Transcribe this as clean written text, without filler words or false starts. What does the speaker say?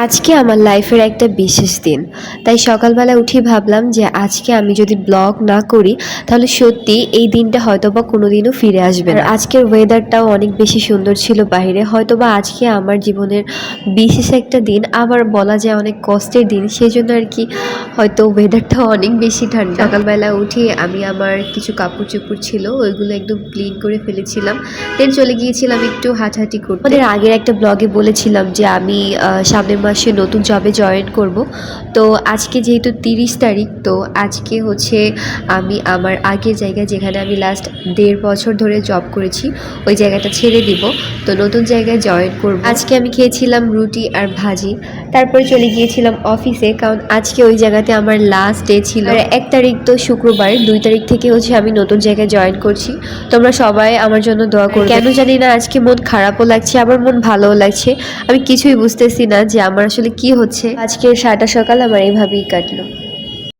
আজকে আমার লাইফের একটা বিশেষ দিন। তাই সকালবেলা উঠে ভাবলাম যে আজকে আমি যদি ব্লগ না করি তাহলে সত্যি এই দিনটা হয়তোবা কোনোদিনও ফিরে আসবে না। আর আজকের ওয়েদারটাও অনেক বেশি সুন্দর ছিল বাইরে, হয়তোবা আজকে আমার জীবনের বিশেষ একটা দিন, আবার বলা যায় অনেক কষ্টের দিন, সেই জন্য আর কি হয়তো ওয়েদারটাও অনেক বেশি ঠান্ডা। সকালবেলা উঠে আমি আমার কিছু কাপড় চোপড় ছিল ওইগুলো একদম ক্লিন করে ফেলেছিলাম, দেন চলে গিয়েছিলাম একটু হাঁটাহাঁটি করতে। আমাদের আগের একটা ব্লগে বলেছিলাম যে আমি সামনের মাসে নতুন জবে জয়েন করব। তো আজকে যেহেতু 30 তারিখ, তো আজকে হচ্ছে আমি আমার আগের জায়গায় যেখানে আমি লাস্ট 1.5 বছর ধরে জব করেছি ওই জায়গাটা ছেড়ে দিব, তো নতুন জায়গায় জয়েন করব। আজকে আমি খেয়েছিলাম রুটি আর ভাজি, তারপরে চলে গিয়েছিলাম অফিসে, কারণ আজকে ওই জায়গাতে আমার লাস্ট ডে ছিল। আর 1 তারিখ তো শুক্রবার, 2 তারিখ থেকে হচ্ছে আমি নতুন জায়গায় জয়েন করছি। তোমরা সবাই আমার জন্য দোয়া করবে। কেন জানি না আজকে মন খারাপও লাগছে আবার মন ভালোও লাগছে, আমি কিছুই বুঝতেছি না যে আমার আসলে কি হচ্ছে। আজকের সারাটা সকাল আমার এইভাবেই কাটলো।